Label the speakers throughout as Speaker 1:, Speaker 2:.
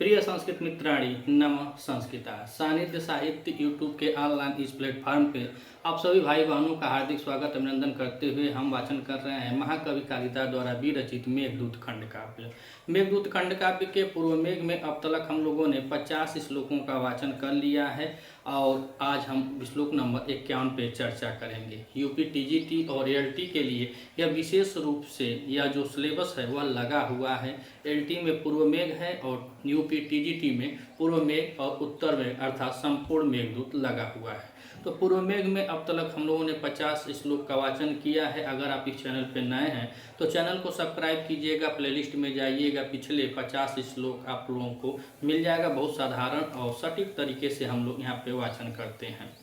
Speaker 1: प्रिय संस्कृत मित्राणी नमः संस्कृता सानिध्य साहित्य यूट्यूब के ऑनलाइन इस प्लेटफॉर्म पे आप सभी भाई बहनों का हार्दिक स्वागत अभिनंदन करते हुए हम वाचन कर रहे हैं महाकवि कालिदास द्वारा विरचित मेघदूत खंड काव्य। मेघदूत खंड काव्य के पूर्व मेघ में अब तक हम लोगों ने 50 श्लोकों का वाचन कर लिया है और आज हम श्लोक नंबर 51 पे चर्चा करेंगे। यूपी टीजीटी और एलटी के लिए यह विशेष रूप से यह जो सिलेबस है वह लगा हुआ है। एलटी में पूर्व मेघ है और यूपी टीजीटी में पूर्व मेघ और उत्तर मेघ अर्थात संपूर्ण मेघदूत लगा हुआ है। तो पूर्व मेघ में अब तक हम लोगों ने 50 श्लोक का वाचन किया है। अगर आप इस चैनल पर नए हैं तो चैनल को सब्सक्राइब कीजिएगा, प्लेलिस्ट में जाइएगा, पिछले 50 श्लोक आप लोगों को मिल जाएगा। बहुत साधारण और सटीक तरीके से हम लोग यहाँ पे वाचन करते हैं।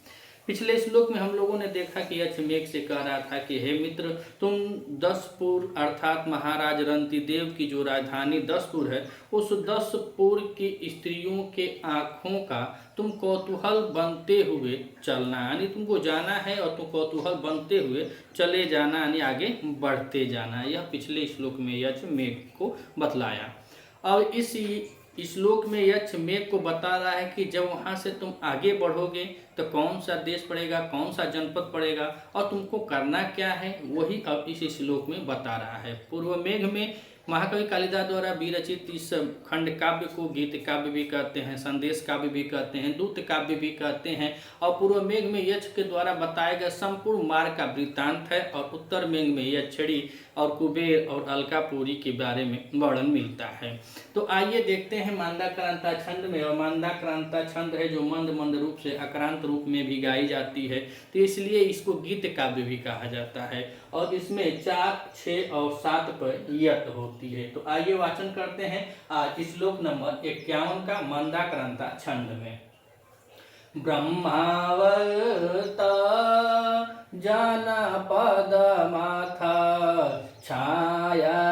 Speaker 1: पिछले श्लोक में हम लोगों ने देखा कि यक्ष मेघ से कह रहा था कि हे मित्र, तुम दसपुर अर्थात महाराज रंतिदेव की जो राजधानी दसपुर है उस दसपुर की स्त्रियों के आँखों का तुम कौतूहल बनते हुए चलना, यानी तुमको जाना है और तुम कौतूहल बनते हुए चले जाना, यानी आगे बढ़ते जाना। यह पिछले श्लोक में यक्ष मेघ को बतलाया। अब इस श्लोक में यक्ष मेघ को बता रहा है कि जब वहाँ से तुम आगे बढ़ोगे तो कौन सा देश पड़ेगा, कौन सा जनपद पड़ेगा और तुमको करना क्या है, वही अब इस श्लोक में बता रहा है। पूर्व मेघ में महाकवि कालिदास द्वारा विरचित इस खंड काव्य को गीत काव्य भी कहते हैं, संदेश काव्य भी कहते हैं, दूत काव्य भी कहते हैं। और पूर्व मेघ में यक्ष के द्वारा बताया गया संपूर्ण मार्ग का वृत्तांत है और उत्तर मेघ में यक्षिणी और कुबेर और अलकापुरी के बारे में वर्णन मिलता है। तो आइए देखते हैं मंदाक्रांता छंद में। और मंदाक्रांता छंद है जो मंद मंद रूप से अक्रांत रूप में भी गाई जाती है, तो इसलिए इसको गीत काव्य भी कहा जाता है। और इसमें 4, 6 और 7 पर यत होती है। तो आइए वाचन करते हैं आज श्लोक नंबर 51 का मंदाक्रांता छंद में। ब्रह्मावर्त जनपद माथा छाया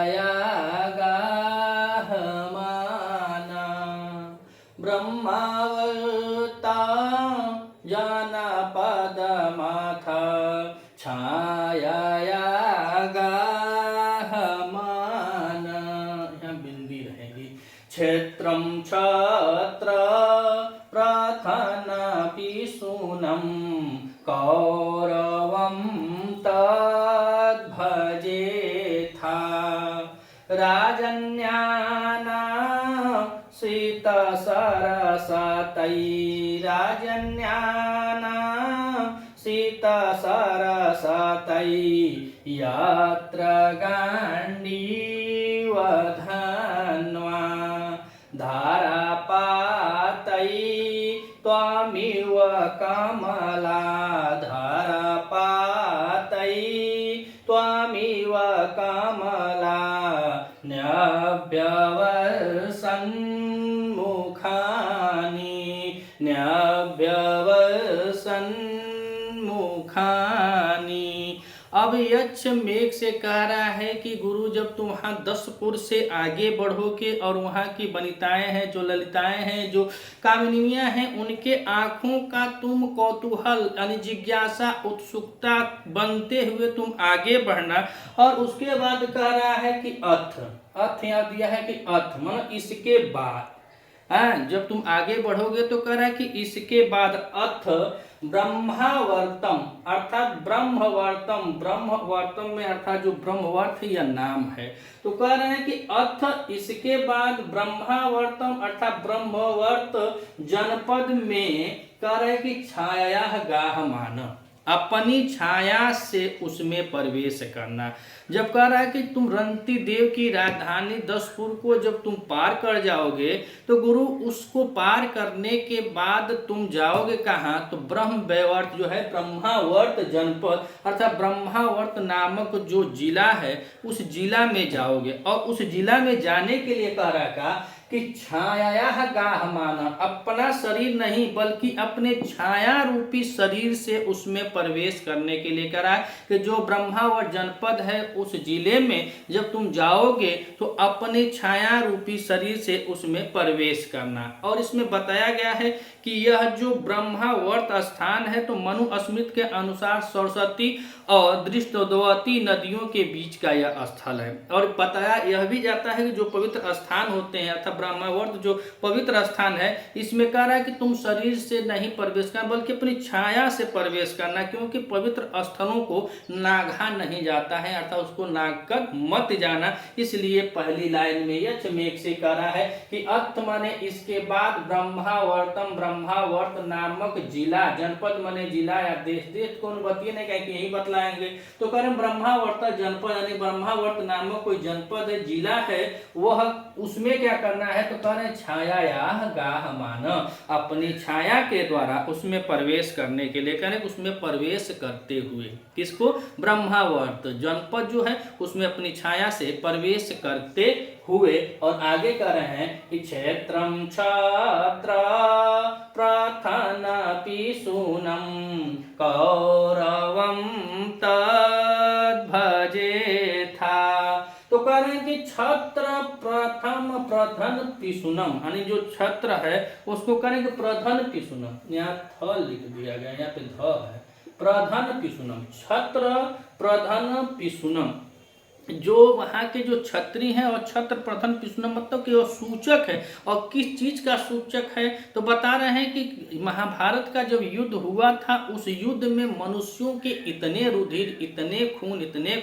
Speaker 1: गाहमाना। ब्रह्मावर्ता जनपद माथा छाया गाहमाना, यहाँ बिंदी रहेगी। क्षेत्रम छत्र प्रथनापि सूनम कौरवं तद्भजेथा। राजन्याना शीतसरसतै राजन्याना शीतसरसतै यत्र गाण्डीवधन्वा धारापातै त्वमिव कमला। धारापातै त्वमिव कमला न्यभ्यवसन्मुखानि न्यभ्यवसन्मुखानि। अब यक्ष मेघ से कह रहा है कि गुरु, जब तुम वहाँ 10 से आगे बढ़ोगे और वहाँ की वनिताएं हैं, जो ललिताएं हैं, जो कामिनियाँ हैं, उनके आँखों का तुम कौतूहल यानी जिज्ञासा उत्सुकता बनते हुए तुम आगे बढ़ना। और उसके बाद कह रहा है कि अर्थ यहाँ दिया है कि अर्थ मतलब इसके बाद, हाँ, जब तुम आगे बढ़ोगे तो कह रहा है कि इसके बाद अर्थ ब्रह्मावर्तम अर्थात ब्रह्मवर्तम। ब्रह्मवर्तम में अर्थात जो ब्रह्मवर्त यह नाम है, तो कह रहे हैं कि अर्थ इसके बाद ब्रह्मावर्तम अर्थात ब्रह्मवर्त जनपद में कह रहे हैं कि छाया गाहमान, अपनी छाया से उसमें प्रवेश करना। जब कह रहा है कि तुम रंती देव की राजधानी दसपुर को जब तुम पार कर जाओगे तो गुरु उसको पार करने के बाद तुम जाओगे कहाँ, तो ब्रह्मवैवर्त जो है ब्रह्मावर्त जनपद अर्थात ब्रह्मावर्त नामक जो जिला है उस जिला में जाओगे। और उस जिला में जाने के लिए कह रहा था कि छाया गाहमाना, अपना शरीर नहीं बल्कि अपने छाया रूपी शरीर से उसमें प्रवेश करने के लिए करा कि जो ब्रह्मावर्त जनपद है उस जिले में जब तुम जाओगे तो अपने छाया रूपी शरीर से उसमें प्रवेश करना। और इसमें बताया गया है कि यह जो ब्रह्मावर्त स्थान है तो मनु स्मृति के अनुसार सरस्वती और दृष्टोद्वती नदियों के बीच का यह स्थल है। और बताया यह भी जाता है कि जो पवित्र स्थान होते हैं अर्थात ब्रह्मावर्त जो पवित्र स्थान है, इसमें कह रहा है कि तुम शरीर से नहीं प्रवेश करना बल्कि अपनी छाया से प्रवेश करना, क्योंकि पवित्र स्थलों को नागा नहीं जाता है, अर्थात उसको नाग कर मत जाना। इसलिए पहली लाइन में यक्ष मेघ से कह रहा है कि अत माने इसके बाद ब्रह्मावर्तम, ब्रह्मावर्त नामक जिला, जनपद माने जिला या देश, देश कौन बतिए नहीं कहें कि यही बतलाएंगे, तो कह रहे ब्रह्मावर्त जनपद यानी ब्रह्मावर्त नामक कोई जनपद है, जिला है, वह उसमें क्या करना है, तो कह रहे छाया या गाह मान, अपनी छाया के द्वारा उसमें प्रवेश करने के लिए, कह रहे उसमें प्रवेश करते हुए, किसको, ब्रह्मावर्त जनपद जो है उसमें अपनी छाया से प्रवेश करते हुए। और आगे कह रहे हैं कि क्षेत्रम छात्र प्रथन पिशूनम कौरवम तद भजे था। तो कह रहे हैं कि छत्र प्रथम प्रधन पिशुनम, यानी जो छत्र है उसको करें कि प्रधन पिशुनम, यहाँ थ लिख दिया गया, यहाँ पे ध है, प्रधन पिशुनम, छत्र प्रधन पिशुनम, जो वहाँ के जो छत्री हैं, और छत्र प्रधन पिशुनम मतलब कि वो सूचक है, और किस चीज का सूचक है, तो बता रहे हैं कि महाभारत का जब युद्ध हुआ था, उस युद्ध में मनुष्यों के इतने रुधिर, इतने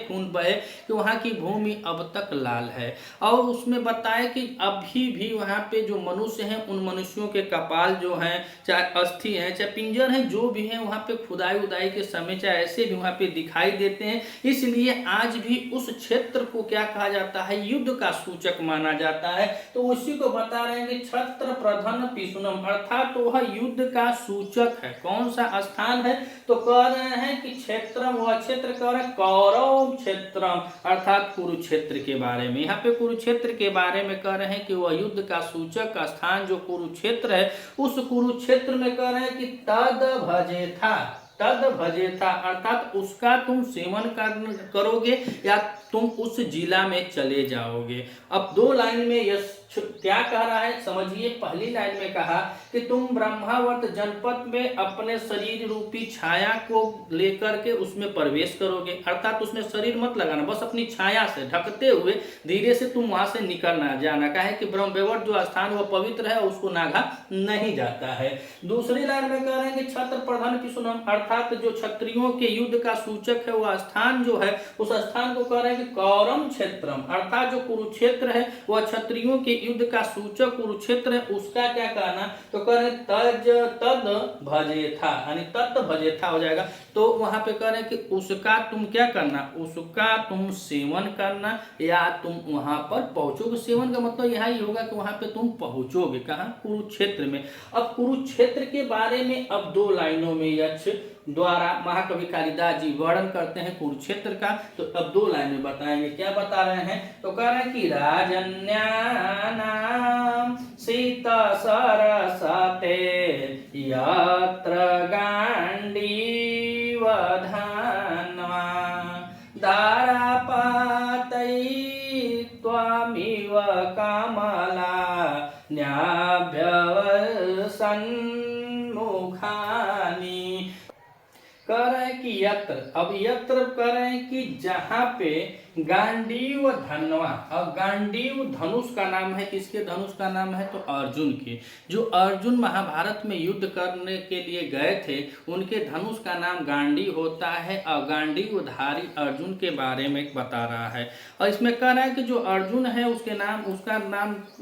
Speaker 1: खून बहे कि वहाँ की भूमि अब तक लाल है। और उसमें बताया कि अभी भी वहाँ पे जो मनुष्य हैं, उन मनुष्यों के कपाल जो हैं, चाहे अस्थि हैं, चाहे पिंजर हैं, जो भी हैं, वहाँ पे खुदाई उदाई के समय चाहे ऐसे भी वहाँ पे दिखाई देते हैं। इसलिए आज भी उस क्षेत्र को क्या कहा जाता है, युद्ध का सूचक माना जाता है। तो उसी को बता रहे हैं कि छत्र प्रधन पिशुनम, अर्थात तो वह युद्ध का सूचक है। कौन सा स्थान है, तो कह रहे हैं कि क्षेत्रम, वह क्षेत्र कह रहे हैं कौरव क्षेत्रम, अर्थात कुरुक्षेत्र के बारे में। यहाँ पे कुरुक्षेत्र के बारे में कह रहे हैं कि वह युद्ध का सूचक स्थान जो कुरुक्षेत्र है, उस कुरुक्षेत्र में कह रहे हैं कि तद भजे था, तद भजे था, अर्थात उसका तुम सेवन करोगे या तुम उस जिला में चले जाओगे। अब दो लाइन में यश क्या कह रहा है समझिए। पहली लाइन में कहा कि तुम ब्रह्मावर्त जनपद में अपने शरीर रूपी छाया को लेकर के उसमें प्रवेश करोगे, अर्थात उसमें शरीर मत लगाना, बस अपनी छाया से ढकते हुए धीरे से तुम वहां से निकलना जाना। कहा है कि ब्रह्मवैवर्त जो स्थान वह पवित्र है, उसको नागा नहीं जाता है। दूसरी लाइन में कह रहे हैं कि छत्र प्रधान पिशुनम, अर्थात जो क्षत्रियों के युद्ध का सूचक है वह स्थान जो है, उस स्थान को कह रहे हैं कि कौरम क्षेत्रम, अर्थात जो कुरुक्षेत्र है वह क्षत्रियों के युद्ध का सूचक कुरुक्षेत्र है, उसका क्या कहना, तो कह रहे तद भजे था, यानी तत् भजे था हो जाएगा। तो वहां पे कह रहे हैं कि उसका तुम क्या करना, उसका तुम सेवन करना या तुम वहां पर पहुंचोगे। सेवन का मतलब यह ही होगा कि वहां पे तुम पहुंचोगे, कहां, कुरुक्षेत्र में। अब कुरुक्षेत्र के बारे में अब दो लाइनों में यक्ष द्वारा महाकवि कालिदास जी वर्णन करते हैं कुरुक्षेत्र का। तो अब दो लाइन में बताएंगे, क्या बता रहे हैं, तो कह रहे हैं कि राजन्यानाम सीता सरसते यत्र गांडीव धन्वा धारापातयित्वामिव कमला न्याभ्यवसन्मुखानि। कह रहे हैं कि यत्र, अब यत्र कह रहे हैं कि जहां पे गांडीव धनवा, और गांडीव धनुष का नाम है, किसके धनुष का नाम है, तो अर्जुन के। जो अर्जुन महाभारत में युद्ध करने के लिए गए थे, उनके धनुष का नाम गांडीव होता है, और गांडीवधारी अर्जुन के बारे में बता रहा है। और इसमें कह रहा है कि जो अर्जुन है उसके नाम,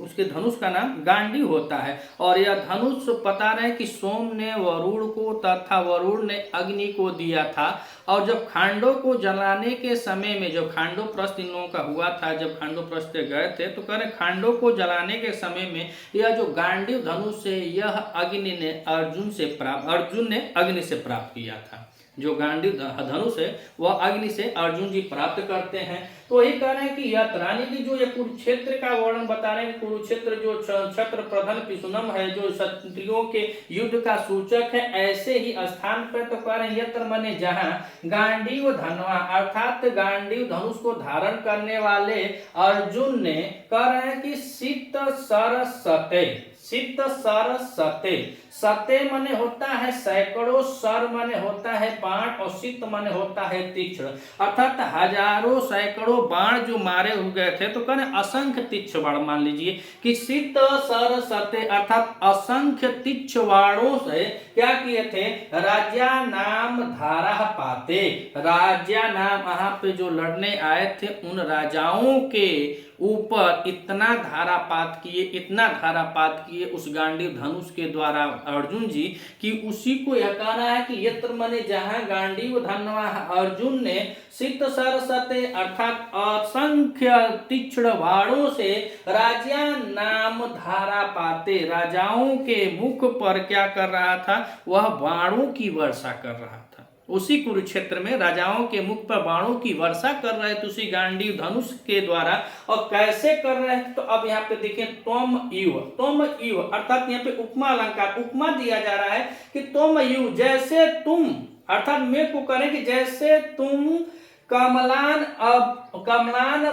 Speaker 1: उसके धनुष का नाम गांडीव होता है। और यह धनुष बता रहे हैं कि सोम ने वरुण को तथा वरुण ने अग्नि को दिया था। और जब खांडों को जलाने के समय में, जब खांडो प्रस्थ इन लोगों का हुआ था, जब खांडो प्रस्थ गए थे, तो कह रहे खांडों को जलाने के समय में यह जो गांडीव धनुष है, यह अग्नि ने अर्जुन ने अग्नि से प्राप्त किया था। जो गांडीव धनुष है वह अग्नि से अर्जुन जी प्राप्त करते हैं। तो वही कह रहे हैं कि यात्रानी की जो ये कुरुक्षेत्र का वर्णन बता रहे हैं, कुरुक्षेत्र जो छत्र प्रधन पिशुनम है, जो क्षत्रियों के युद्ध का सूचक है, ऐसे ही स्थान पर तो कह रहे हैं यत्र माने जहां गांडीव धनवा, अर्थात गांडीव धनुष को धारण करने वाले अर्जुन ने, कह रहे हैं कि सीत सरसते, सित सर सते। सते माने होता है सैकड़ों, सर माने होता है बाण और सित माने होता है तीक्ष्ण, अर्थात हजारों सैकड़ों बाण जो मारे हो गए थे। तो कहने असंख्य तीक्ष्ण बाण, मान लीजिए कि सित सर सते अर्थात असंख्य तीक्ष्ण बाणों से क्या किए थे, राजा नाम धारा पाते। राजा नाम वहां पे जो लड़ने आए थे उन राजाओं के ऊपर इतना धारापात किए, इतना धारापात किए उस गांडीव धनुष के द्वारा अर्जुन जी कि उसी को यह कहना है कि यत्र मने जहां गांडीव धनवा अर्जुन ने सित सर सते अर्थात असंख्य तीक्ष्ण बाणों से राजा नाम धारा पाते, राजाओं के मुख पर क्या कर रहा था, वह बाणों की वर्षा कर रहा था। उसी कुरुक्षेत्र में राजाओं के मुख पर बाणों की वर्षा कर रहे थे उसी गांडीव धनुष के द्वारा। और कैसे कर रहे हैं, तो अब यहाँ पे देखिए त्वम इव अर्थात यहाँ पे उपमा अलंकार, उपमा दिया जा रहा है कि त्वम इव जैसे तुम, अर्थात मैं को करें कि जैसे तुम कमलान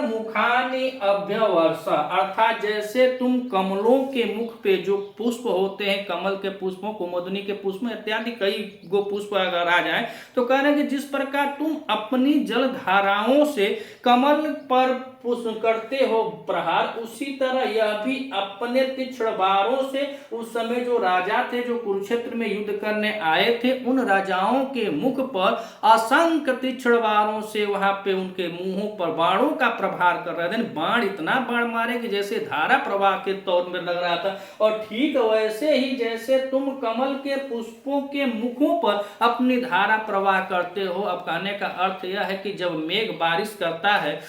Speaker 1: मुखानि अभ्यवर्ष, अर्थात जैसे तुम कमलों के मुख पे जो पुष्प होते हैं, कमल के पुष्पों, कुमुदनी के पुष्प इत्यादि कई गो पुष्प अगर आ जाए तो कह रहे हैं कि जिस प्रकार तुम अपनी जल धाराओं से कमल पर पुष्प करते हो प्रहार, उसी तरह यह भी अपने तीक्ष्ण बाणों से उस समय जो राजा थे जो कुरुक्षेत्र में युद्ध करने आए थे उन राजाओं के मुख पर असंख्य तीक्ष्ण बाणों से वहां पे उनके मुंहों पर बाणों का प्रहार कर रहे थे। बाण इतना बाण मारे कि जैसे धारा प्रवाह के तौर में लग रहा था। और ठीक वैसे ही जैसे तुम कमल के पुष्पों के मुखों पर अपनी धारा प्रवाह करते हो। अब कहने का अर्थ यह है कि जब मेघ बारिश करता है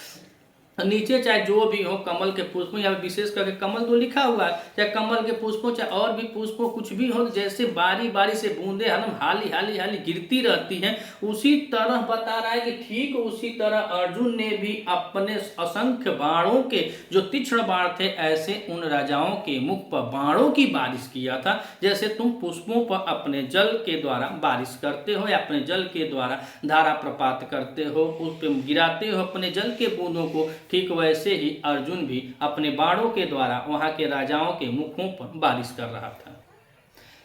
Speaker 1: नीचे चाहे जो भी हो कमल के पुष्पों, या विशेष करके कमल तो लिखा हुआ है, चाहे कमल के पुष्पों चाहे और भी पुष्पों कुछ भी हो, जैसे बारी बारी से बूंदे एकदम हाली हाली हाली गिरती रहती हैं, उसी तरह बता रहा है कि ठीक उसी तरह अर्जुन ने भी अपने असंख्य बाणों के जो तीक्ष्ण बाण थे ऐसे उन राजाओं के मुख पर बाणों की बारिश किया था। जैसे तुम पुष्पों पर अपने जल के द्वारा बारिश करते हो या अपने जल के द्वारा धारा प्रपात करते हो, उस पर गिराते हो अपने जल के बूंदों को, ठीक वैसे ही अर्जुन भी अपने बाणों के द्वारा वहां के राजाओं के मुखों पर बारिश कर रहा था।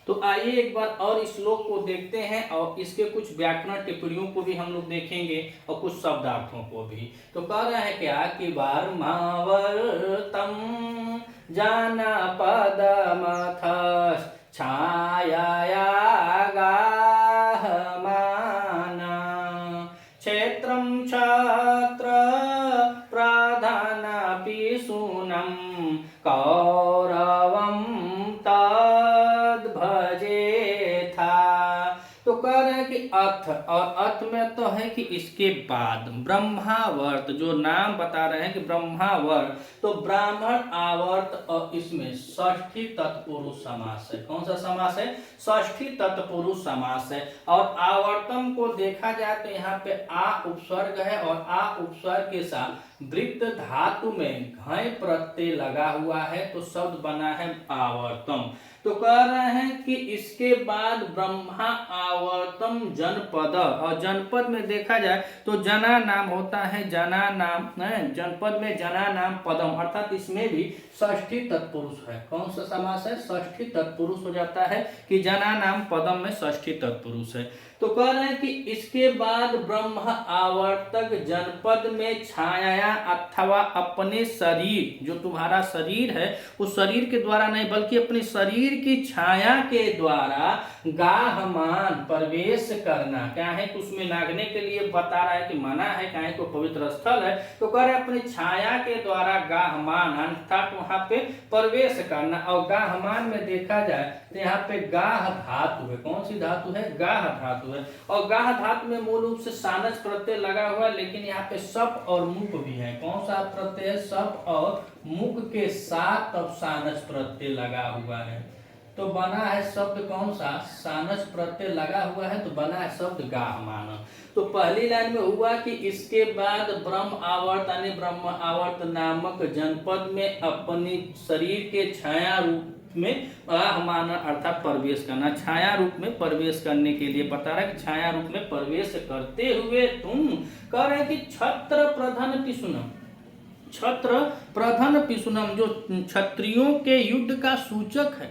Speaker 1: तो आइए एक बार और इस श्लोक को देखते हैं और इसके कुछ व्याकरण टिप्पणियों को भी हम लोग देखेंगे और कुछ शब्दार्थों को भी। तो कह रहे हैं क्या कि वार्मावर्तम जाना पदमथ छाया गाहमाना क्षेत्रम छत्र प्रधानपि सूनं कौरवं तद् भजेथा। तो कह रहे हैं कि अर्थ, और अर्थ में तो है कि इसके बाद ब्रह्मावर्त जो नाम बता रहे हैं कि ब्रह्मावर्त, तो ब्राह्मण आवर्त और इसमें षष्ठी तत्पुरुष समास है। कौन सा समास है, षष्ठी तत्पुरुष समास है। और आवर्तम को देखा जाए तो यहाँ पे आ उपसर्ग है और आ उपसर्ग के साथ वृत्त धातु में घय प्रत्यय लगा हुआ है तो शब्द बना है आवर्तम। तो कह रहे हैं कि इसके बाद ब्रह्मा आवर्तम जनपद, और जनपद में देखा जाए तो जना नाम होता है, जना नाम है, जनपद में जना नाम पदम, अर्थात इसमें भी षष्ठी तत्पुरुष है। कौन सा समास है, षष्ठी तत्पुरुष हो जाता है कि जना नाम पदम में षष्ठी तत्पुरुष है। तो कह रहे हैं कि इसके बाद ब्रह्म आवर्तक जनपद में छाया अथवा अपने शरीर, जो तुम्हारा शरीर है उस शरीर के द्वारा नहीं बल्कि अपने शरीर की छाया के द्वारा गाहमान प्रवेश करना। क्या है कि उसमें नागने के लिए बता रहा है कि मना है, क्या है को पवित्र स्थल है। तो कह रहे अपनी छाया के द्वारा गाहमान अर्थात वहां पे प्रवेश करना। और गाहमान में देखा जाए तो यहाँ पे गाह धातु है। कौन सी धातु है, गाह धातु है। और गाह धातु में मूल रूप से सानस प्रत्यय लगा हुआ है, लेकिन यहाँ पे सप और मुख भी है। कौन सा प्रत्यय है, सप और मुख के साथ अब सानस प्रत्यय लगा हुआ है। तो बना है शब्द कौन सा, सानस प्रत्यय लगा हुआ है तो बना है शब्द गाहमान। तो पहली लाइन में हुआ कि इसके बाद ब्रह्म आवर्त यानी ब्रह्म आवर्त नामक जनपद में अपनी शरीर के छाया रूप में गाहमान अर्थात प्रवेश करना। छाया रूप में प्रवेश करने के लिए बता रहा है कि छाया रूप में प्रवेश करते हुए तुम कह रहे हैं कि छत्र प्रधान पिशुनम, छत्र प्रधन पिशुनम, जो क्षत्रियों के युद्ध का सूचक है,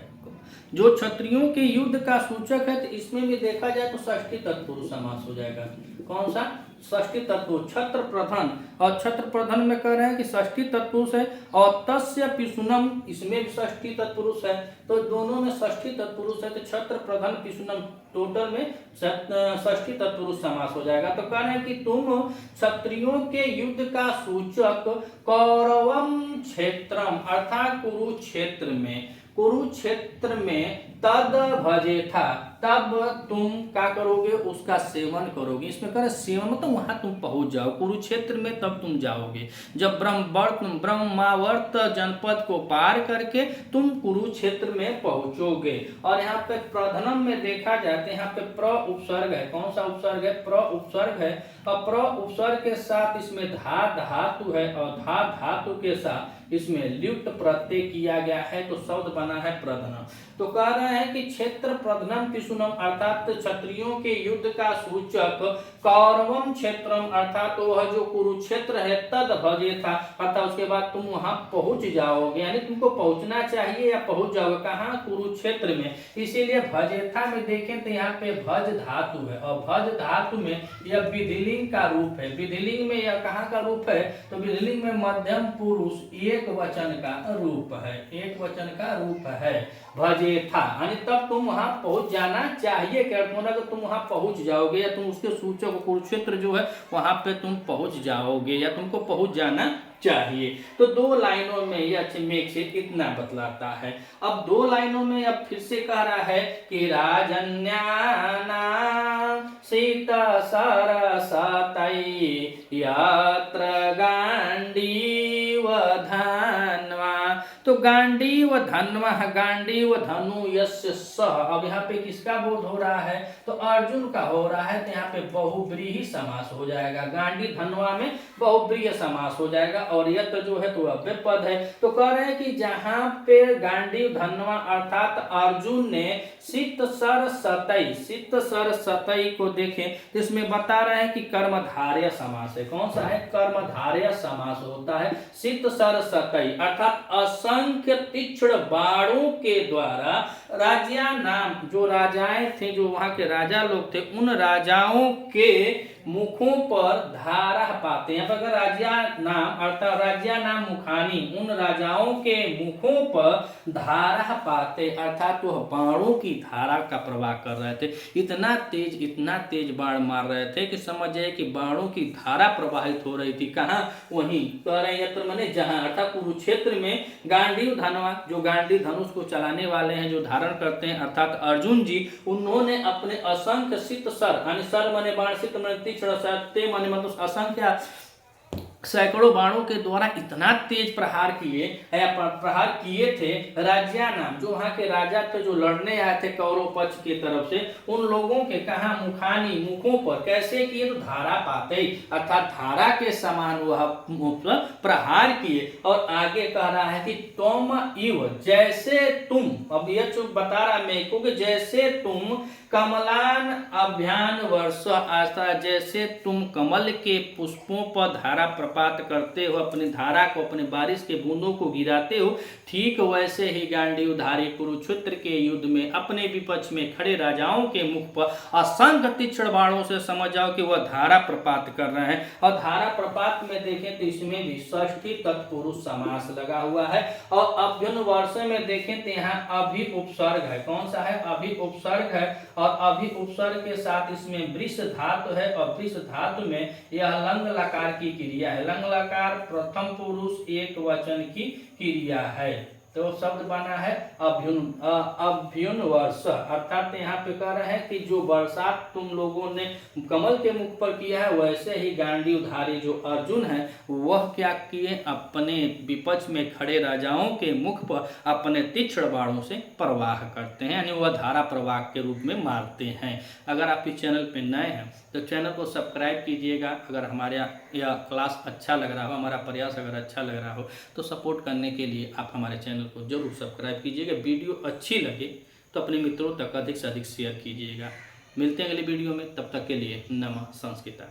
Speaker 1: जो क्षत्रियों के युद्ध का सूचक है, तो इसमें भी देखा जाए तो षष्ठी तत्पुरुष समास हो जाएगा। कौन सा? षष्ठी तत्पुरुष, छत्र प्रधान। और छत्र प्रधान में कह रहे हैं कि षष्ठी तत्पुरुष है, और तस्य पिशुनम, इसमें भी षष्ठी तत्पुरुष है, तो दोनों में षष्ठी तत्पुरुष है, तो छत्र प्रधान पिशुनम टोटल में षष्ठी तत्पुरुष समास हो जाएगा। तो कह रहे हैं कि तुम क्षत्रियों के युद्ध का सूचक कौरवम क्षेत्रम, अर्थात कुरुक्षेत्र में तद भजे था, तब तुम क्या करोगे? उसका सेवन करोगे। इसमें कह सेवन मतलब वहां तुम पहुंच जाओ, कुरुक्षेत्र में तब तुम जाओगे। जब ब्रह्मावर्त जनपद को पार करके तुम कुरुक्षेत्र में पहुंचोगे। और यहाँ पे प्रधनम में देखा जाए तो यहाँ पे प्र उपसर्ग है। कौन सा उपसर्ग है? प्र उपसर्ग है। और प्र उपसर्ग के साथ इसमें धा धातु है, और धा धातु के साथ इसमें ल्युट प्रत्यय किया गया है, तो शब्द बना है प्रधनम। तो कह रहे हैं कि क्षेत्र प्रधनम पिशुनम, अर्थात क्षत्रियों के युद्ध का सूचक कौरवम क्षेत्रम, अर्थात वह जो कुरुक्षेत्र है, तद भजे था, अर्थात उसके बाद तुम वहां पहुंच जाओगे, यानी तुमको पहुंचना चाहिए या पहुंच जाओगे। कहाँ? कुरुक्षेत्र में। इसीलिए भजेथा में देखें तो यहाँ पे भज धातु है, और भज धातु में यह विधिलिंग का रूप है। विधिलिंग में यह कहाँ का रूप है? तो विधिलिंग में मध्यम पुरुष एक वचन का रूप है, एक वचन का रूप है भजे था, यानी तब तुम वहां पहुंच जाना चाहिए। क्या मतलब तुम वहां पहुंच जाओगे, या तुम उसके सूचक कुरुक्षेत्र जो है वहां पे तुम पहुंच जाओगे, या तुमको पहुंच जाना चाहिए। तो दो लाइनों में यह मेघ से इतना बतलाता है। अब दो लाइनों में अब फिर से कह रहा है कि राजन्याना सीता सरसतई यात्र गांडीव धन्वा, तो गांडीव धन्वा, गांडीव धनु यस्य सह, अब यहाँ पे किसका बोध हो रहा है? तो अर्जुन का हो रहा है, तो यहाँ पे बहुब्रीहि समास हो जाएगा। गांडी धनवा में बहुब्रीहि समास हो जाएगा, और यत जो है तो अव्यय पद है। तो कह रहे हैं कि जहां पे गांडी धनवा अर्थात अर्जुन ने सित सर सतई को देखें तो इसमें बता रहे हैं कि कर्मधारय समास है। कौन सा है? कर्मधारय समास होता है। सित सर सतई अर्थात असंख्य तीक्ष्ण बाणों के द्वारा राजा नाम, जो राजाएं थे, जो वहां के राजा लोग थे, उन राजाओं के मुखों पर धारा पाते हैं। अगर राजा नाम अर्थात राजा नाम मुखानी, उन राजाओं के मुखों पर धारा पाते, अर्थात वह बाणों की धारा का प्रवाह कर रहे थे। इतना तेज बाण मार रहे थे कि समझ जाए कि बाणों की धारा प्रवाहित हो रही थी। कहाँ? वहीं कह रहे हैं यत्र माने जहां, अर्थात कुरुक्षेत्र में गांडीव धनवा, जो गांडी धनुष को चलाने वाले हैं, जो धारण करते हैं, अर्थात अर्जुन जी, उन्होंने अपने असंख्य सित सर, यानी सर माने बाण, सित माने तीक्ष्ण, सत्य माने मतलब असंख्य सैकड़ों बाणों के द्वारा इतना तेज प्रहार किए थे। राजा नाम, जो वहां के राजा थे, जो लड़ने आए थे कौरव पक्ष की तरफ से, उन लोगों के कहा मुखानी, मुखों पर कैसे किए? तो धारा पाते, अर्थात धारा के समान वह प्रहार किए। और आगे कह रहा है कि तुम इव, जैसे तुम, अब यह जो बता रहा मैं को कि जैसे तुम कमलान अभ्यान वर्ष, आस्था, जैसे तुम कमल के पुष्पों पर धारा प्रपात करते हो, अपनी धारा को, अपने बारिश के बूंदों को गिराते हो, ठीक वैसे ही गांडीवधारी कुरुक्षेत्र के युद्ध में अपने विपक्ष में खड़े राजाओं के मुख पर असंख्य तीक्ष्ण बाणों से समझ जाओ कि वह धारा प्रपात कर रहे हैं। और धारा प्रपात में देखें तो इसमें भी षष्ठी तत्पुरुष समास लगा हुआ है। और अभ्युन वर्ष में देखें तो यहाँ अभि उपसर्ग है। कौन सा है? अभि उपसर्ग है। और अभि उपसर्ग के साथ इसमें वृष धातु है, और वृष धातु में यह लंग लकार की क्रिया है। लंग लकार प्रथम पुरुष एक वचन की क्रिया है। तो शब्द बना है अभ्युन वर्ष, अर्थात यहाँ पे कह रहे हैं कि जो बरसात तुम लोगों ने कमल के मुख पर किया है, वैसे ही गांडीवधारी जो अर्जुन है वह क्या किए? अपने विपक्ष में खड़े राजाओं के मुख पर अपने तीक्ष्ण बाणों से प्रवाह करते हैं, यानी वह धारा प्रवाह के रूप में मारते हैं। अगर आप इस चैनल पर नए हैं तो चैनल को सब्सक्राइब कीजिएगा। अगर हमारे यह क्लास अच्छा लग रहा हो, हमारा प्रयास अगर अच्छा लग रहा हो, तो सपोर्ट करने के लिए आप हमारे चैनल को जरूर सब्सक्राइब कीजिएगा। वीडियो अच्छी लगे तो अपने मित्रों तक अधिक से अधिक शेयर कीजिएगा। मिलते हैं अगली वीडियो में, तब तक के लिए नमः संस्कृता।